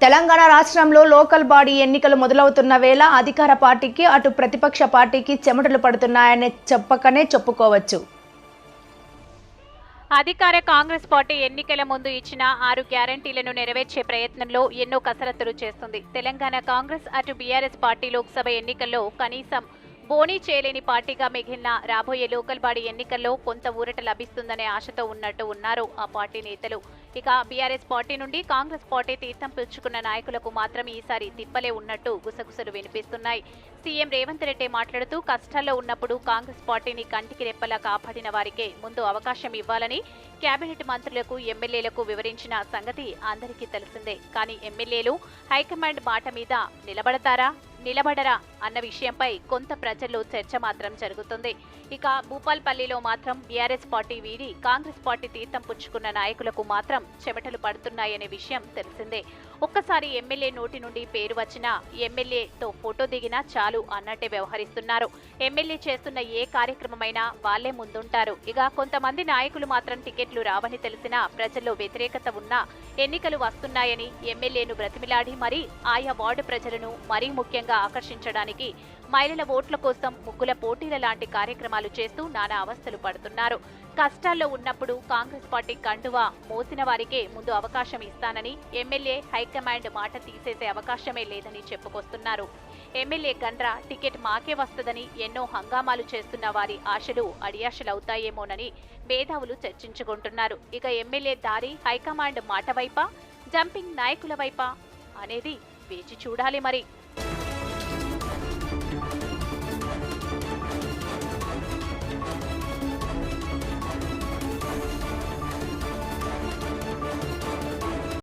తెలంగాణ రాష్ట్రంలో local body ఎన్నికలు మొదలవుతున్న వేళ అధికార పార్టీకి అటు ప్రతిపక్ష పార్టీకి చెమటలు పడుతున్నాయని చెప్పకనే చెప్పుకోవచ్చు. అధికార కాంగ్రెస్ పార్టీ ఎన్నికల ముందు ఇచ్చిన 6 గ్యారంటీలను నెరవేర్చే ప్రయత్నంలో ఎన్నో కసరత్తులు చేస్తుంది. తెలంగాణ కాంగ్రెస్ అటు బీఆర్ఎస్ పార్టీ లోక్సభ ఎన్నికల్లో కనీసం బోనీ చేయలేని పార్టీగా మిగిలిన రాబోయే లోకల్ బాడీ ఎన్నికల్లో కొంత ఊరట లభిస్తుందనే ఆశతో ఉన్నట్టు ఉన్నారు ఆ పార్టీ నేతలు. ఇక బీఆర్ఎస్ పార్టీ నుండి కాంగ్రెస్ పార్టీ తీర్థం పుచ్చుకున్న నాయకులకు మాత్రం ఈసారి తిప్పలే ఉన్నట్టు గుసగుసలు వినిపిస్తున్నాయి. సీఎం రేవంత్ రెడ్డి మాట్లాడుతూ కష్టాల్లో ఉన్నప్పుడు కాంగ్రెస్ పార్టీని కంటికి రెప్పలా కాపాడిన వారికే ముందు అవకాశం ఇవ్వాలని కేబినెట్ మంత్రులకు ఎమ్మెల్యేలకు వివరించిన సంగతి అందరికీ తెలిసిందే. కానీ ఎమ్మెల్యేలు హైకమాండ్ మాట మీద నిలబడరా అన్న విషయంపై కొంత ప్రజల్లో చర్చ మాత్రం జరుగుతుంది. ఇక భూపాల్పల్లిలో మాత్రం బీఆర్ఎస్ పార్టీ వీడి కాంగ్రెస్ పార్టీ తీర్థం పుచ్చుకున్న నాయకులకు మాత్రం చెమటలు పడుతున్నాయనే విషయం తెలిసిందే. ఒక్కసారి ఎమ్మెల్యే నోటి నుండి పేరు వచ్చినా ఎమ్మెల్యేతో ఫోటో దిగినా చాలు అన్నట్టే వ్యవహరిస్తున్నారు. ఎమ్మెల్యే చేస్తున్న ఏ కార్యక్రమమైనా వాళ్లే ముందుంటారు. ఇక కొంతమంది నాయకులు మాత్రం టికెట్లు రావని తెలిసినా ప్రజల్లో వ్యతిరేకత ఉన్నా ఎన్నికలు వస్తున్నాయని ఎమ్మెల్యేను బ్రతిమిలాడి మరీ ఆయా వార్డు ప్రజలను మరీ ముఖ్యంగా ఆకర్షించడానికి మహిళల ఓట్ల కోసం ముగ్గుల పోటీల లాంటి కార్యక్రమాలు చేస్తూ నానా అవస్థలు పడుతున్నారు. కష్టాల్లో ఉన్నప్పుడు కాంగ్రెస్ పార్టీ కండువా మోసిన వారికే ముందు అవకాశం ఇస్తానని ఎమ్మెల్యే హైకమాండ్ మాట తీసేసే అవకాశమే లేదని చెప్పుకొస్తున్నారు. ఎమ్మెల్యే గండ్రా టికెట్ మాకే వస్తుందని ఎన్నో హంగామాలు చేస్తున్న వారి ఆశలు అడియాశలవుతాయేమోనని మేధావులు చర్చించుకుంటున్నారు. ఇక ఎమ్మెల్యే దారి హైకమాండ్ మాట వైపా జంపింగ్ నాయకుల వైపా అనేది వేచి చూడాలి మరి.